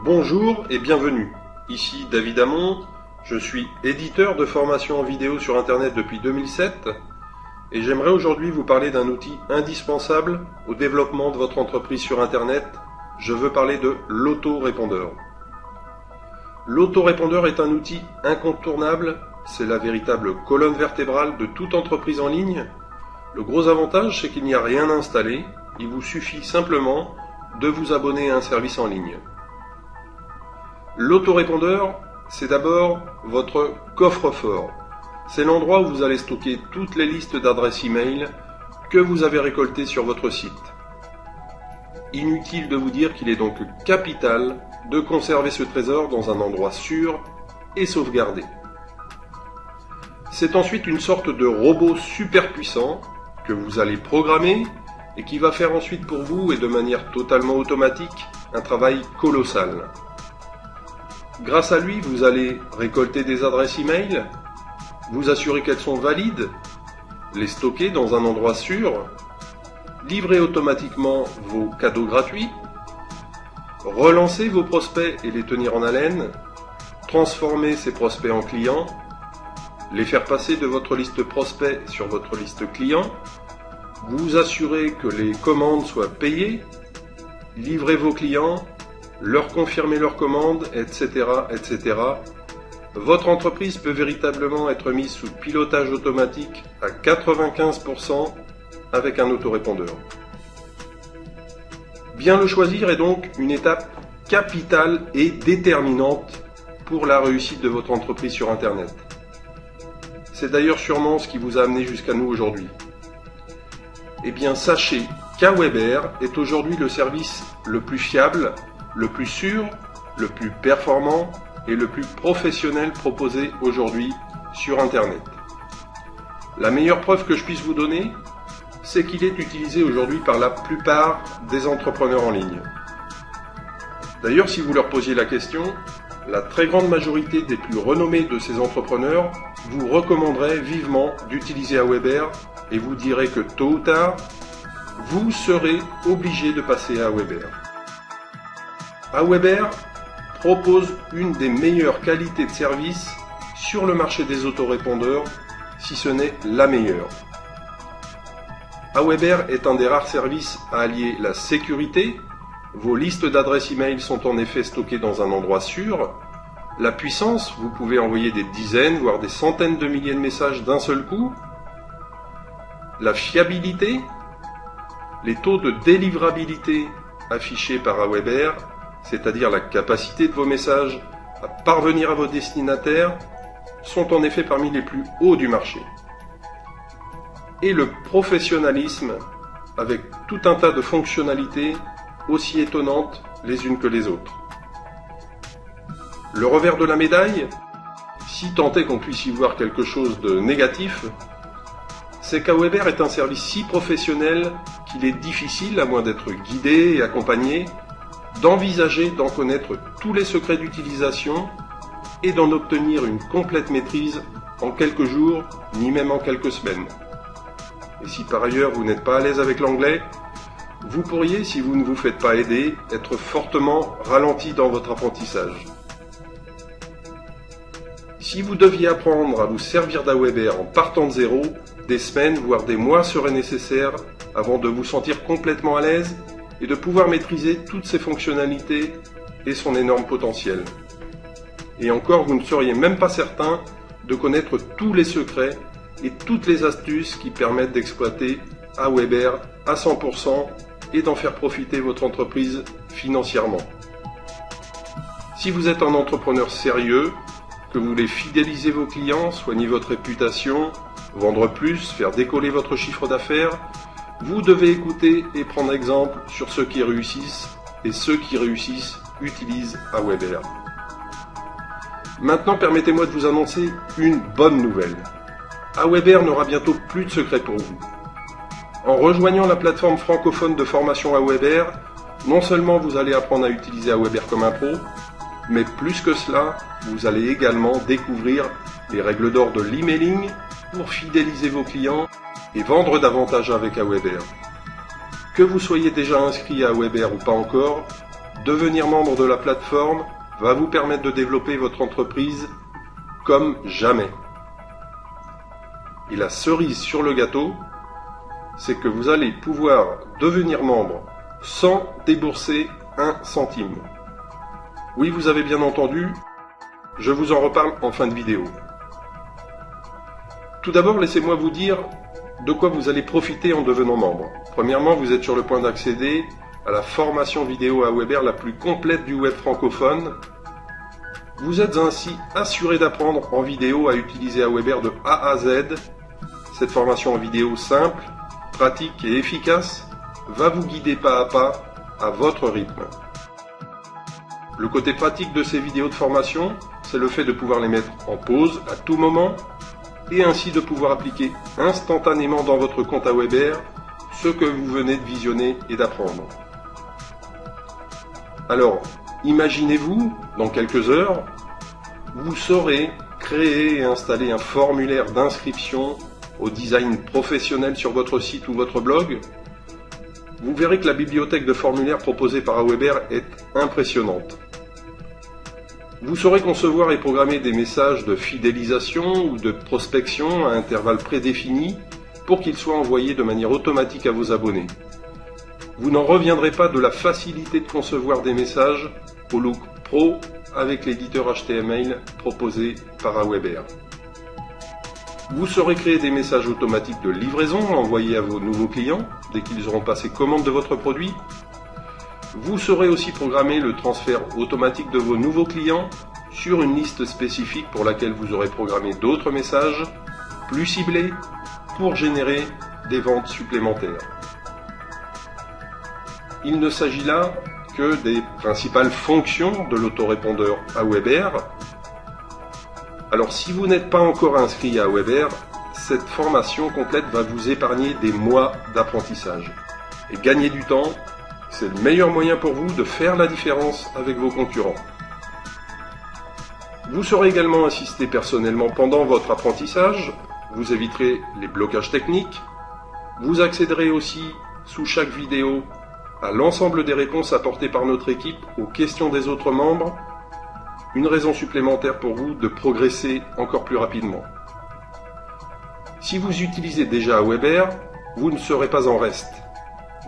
Bonjour et bienvenue, ici David Hamon, je suis éditeur de formation en vidéo sur internet depuis 2007 et j'aimerais aujourd'hui vous parler d'un outil indispensable au développement de votre entreprise sur internet. Je veux parler de l'autorépondeur. L'autorépondeur est un outil incontournable, c'est la véritable colonne vertébrale de toute entreprise en ligne. Le gros avantage, c'est qu'il n'y a rien à installer, il vous suffit simplement de vous abonner à un service en ligne. L'autorépondeur, c'est d'abord votre coffre-fort. C'est l'endroit où vous allez stocker toutes les listes d'adresses e-mail que vous avez récoltées sur votre site. Inutile de vous dire qu'il est donc capital de conserver ce trésor dans un endroit sûr et sauvegardé. C'est ensuite une sorte de robot super puissant que vous allez programmer et qui va faire ensuite pour vous et de manière totalement automatique un travail colossal. Grâce à lui, vous allez récolter des adresses e-mail, vous assurer qu'elles sont valides, les stocker dans un endroit sûr, livrer automatiquement vos cadeaux gratuits, relancer vos prospects et les tenir en haleine, transformer ces prospects en clients, les faire passer de votre liste prospects sur votre liste client, vous assurer que les commandes soient payées, livrer vos clients, leur confirmer leurs commandes, etc., etc. Votre entreprise peut véritablement être mise sous pilotage automatique à 95% avec un autorépondeur. Bien le choisir est donc une étape capitale et déterminante pour la réussite de votre entreprise sur Internet. C'est d'ailleurs sûrement ce qui vous a amené jusqu'à nous aujourd'hui. Eh bien, sachez qu'Aweber est aujourd'hui le service le plus fiable, le plus sûr, le plus performant et le plus professionnel proposé aujourd'hui sur Internet. La meilleure preuve que je puisse vous donner, c'est qu'il est utilisé aujourd'hui par la plupart des entrepreneurs en ligne. D'ailleurs, si vous leur posiez la question, la très grande majorité des plus renommés de ces entrepreneurs vous recommanderaient vivement d'utiliser Aweber et vous diraient que tôt ou tard, vous serez obligé de passer à Aweber. Aweber propose une des meilleures qualités de service sur le marché des autorépondeurs, si ce n'est la meilleure. Aweber est un des rares services à allier la sécurité, vos listes d'adresses e-mail sont en effet stockées dans un endroit sûr, la puissance, vous pouvez envoyer des dizaines voire des centaines de milliers de messages d'un seul coup, la fiabilité, les taux de délivrabilité affichés par Aweber, c'est-à-dire la capacité de vos messages à parvenir à vos destinataires, sont en effet parmi les plus hauts du marché. Et le professionnalisme, avec tout un tas de fonctionnalités aussi étonnantes les unes que les autres. Le revers de la médaille, si tant est qu'on puisse y voir quelque chose de négatif, c'est qu'Aweber est un service si professionnel qu'il est difficile, à moins d'être guidé et accompagné, d'envisager d'en connaître tous les secrets d'utilisation et d'en obtenir une complète maîtrise en quelques jours, ni même en quelques semaines. Et si par ailleurs vous n'êtes pas à l'aise avec l'anglais, vous pourriez, si vous ne vous faites pas aider, être fortement ralenti dans votre apprentissage. Si vous deviez apprendre à vous servir d'Aweber en partant de zéro, des semaines, voire des mois seraient nécessaires avant de vous sentir complètement à l'aise et de pouvoir maîtriser toutes ses fonctionnalités et son énorme potentiel. Et encore, vous ne seriez même pas certain de connaître tous les secrets et toutes les astuces qui permettent d'exploiter Aweber à 100% et d'en faire profiter votre entreprise financièrement. Si vous êtes un entrepreneur sérieux, que vous voulez fidéliser vos clients, soigner votre réputation, vendre plus, faire décoller votre chiffre d'affaires, vous devez écouter et prendre exemple sur ceux qui réussissent, et ceux qui réussissent utilisent Aweber. Maintenant, permettez-moi de vous annoncer une bonne nouvelle. Aweber n'aura bientôt plus de secrets pour vous. En rejoignant la plateforme francophone de formation Aweber, non seulement vous allez apprendre à utiliser Aweber comme un pro, Mais plus que cela, vous allez également découvrir les règles d'or de l'emailing pour fidéliser vos clients et vendre davantage avec Aweber. Que vous soyez déjà inscrit à Aweber ou pas encore, devenir membre de la plateforme va vous permettre de développer votre entreprise comme jamais. Et la cerise sur le gâteau, c'est que vous allez pouvoir devenir membre sans débourser un centime. Oui, vous avez bien entendu, je vous en reparle en fin de vidéo. Tout d'abord, laissez-moi vous dire de quoi vous allez profiter en devenant membre. Premièrement, vous êtes sur le point d'accéder à la formation vidéo Aweber la plus complète du web francophone. Vous êtes ainsi assuré d'apprendre en vidéo à utiliser Aweber de A à Z. Cette formation en vidéo simple, pratique et efficace va vous guider pas à pas à votre rythme. Le côté pratique de ces vidéos de formation, c'est le fait de pouvoir les mettre en pause à tout moment et ainsi de pouvoir appliquer instantanément dans votre compte Aweber ce que vous venez de visionner et d'apprendre. Alors, imaginez-vous, dans quelques heures, vous saurez créer et installer un formulaire d'inscription au design professionnel sur votre site ou votre blog. Vous verrez que la bibliothèque de formulaires proposée par Aweber est impressionnante. Vous saurez concevoir et programmer des messages de fidélisation ou de prospection à intervalles prédéfinis pour qu'ils soient envoyés de manière automatique à vos abonnés. Vous n'en reviendrez pas de la facilité de concevoir des messages au look pro avec l'éditeur HTML proposé par Aweber. Vous saurez créer des messages automatiques de livraison envoyés à vos nouveaux clients dès qu'ils auront passé commande de votre produit. Vous saurez aussi programmer le transfert automatique de vos nouveaux clients sur une liste spécifique pour laquelle vous aurez programmé d'autres messages plus ciblés pour générer des ventes supplémentaires. Il ne s'agit là que des principales fonctions de l'autorépondeur Aweber. Alors si vous n'êtes pas encore inscrit à Aweber, cette formation complète va vous épargner des mois d'apprentissage. Et gagner du temps, c'est le meilleur moyen pour vous de faire la différence avec vos concurrents. Vous serez également assisté personnellement pendant votre apprentissage, vous éviterez les blocages techniques, vous accéderez aussi sous chaque vidéo à l'ensemble des réponses apportées par notre équipe aux questions des autres membres, une raison supplémentaire pour vous de progresser encore plus rapidement. Si vous utilisez déjà Aweber, vous ne serez pas en reste.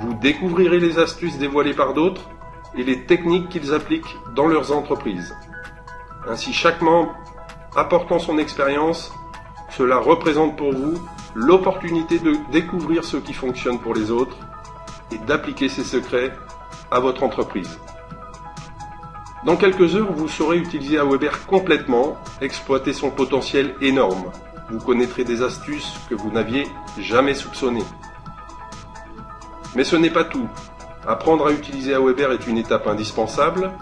Vous découvrirez les astuces dévoilées par d'autres et les techniques qu'ils appliquent dans leurs entreprises. Ainsi, chaque membre apportant son expérience, cela représente pour vous l'opportunité de découvrir ce qui fonctionne pour les autres et d'appliquer ces secrets à votre entreprise. Dans quelques heures, vous saurez utiliser Aweber complètement, exploiter son potentiel énorme. Vous connaîtrez des astuces que vous n'aviez jamais soupçonnées. Mais ce n'est pas tout. Apprendre à utiliser Aweber est une étape indispensable.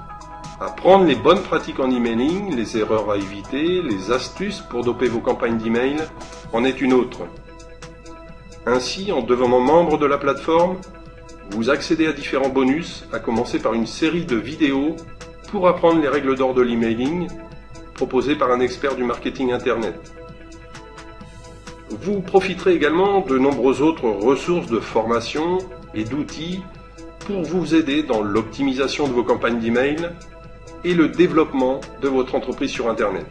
Apprendre les bonnes pratiques en emailing, les erreurs à éviter, les astuces pour doper vos campagnes d'email en est une autre. Ainsi, en devenant membre de la plateforme, vous accédez à différents bonus, à commencer par une série de vidéos pour apprendre les règles d'or de l'emailing proposées par un expert du marketing Internet. Vous profiterez également de nombreuses autres ressources de formation et d'outils pour vous aider dans l'optimisation de vos campagnes d'email et le développement de votre entreprise sur Internet.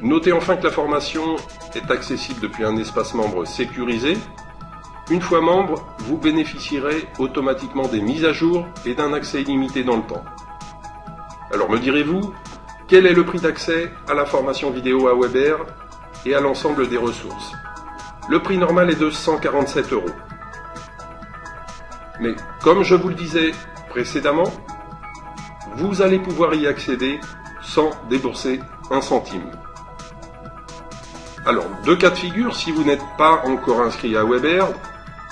Notez enfin que la formation est accessible depuis un espace membre sécurisé. Une fois membre, vous bénéficierez automatiquement des mises à jour et d'un accès illimité dans le temps. Alors me direz-vous, quel est le prix d'accès à la formation vidéo Aweber et à l'ensemble des ressources? Le prix normal est de 147 €. Mais comme je vous le disais précédemment, vous allez pouvoir y accéder sans débourser un centime. Alors, deux cas de figure, si vous n'êtes pas encore inscrit à Aweber,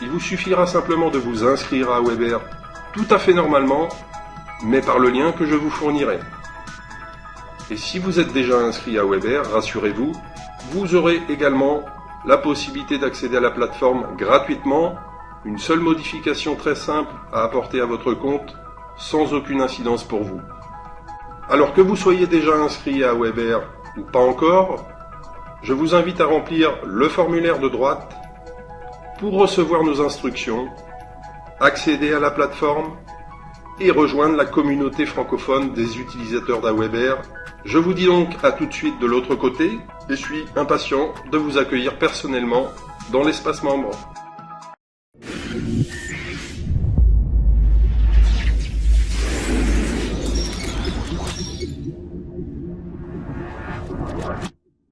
il vous suffira simplement de vous inscrire à Aweber tout à fait normalement, mais par le lien que je vous fournirai. Et si vous êtes déjà inscrit à Aweber, rassurez-vous, vous aurez également la possibilité d'accéder à la plateforme gratuitement, une seule modification très simple à apporter à votre compte, sans aucune incidence pour vous. Alors que vous soyez déjà inscrit à Weber ou pas encore, je vous invite à remplir le formulaire de droite pour recevoir nos instructions, accéder à la plateforme et rejoindre la communauté francophone des utilisateurs d'Aweber. Je vous dis donc à tout de suite de l'autre côté et suis impatient de vous accueillir personnellement dans l'espace membre.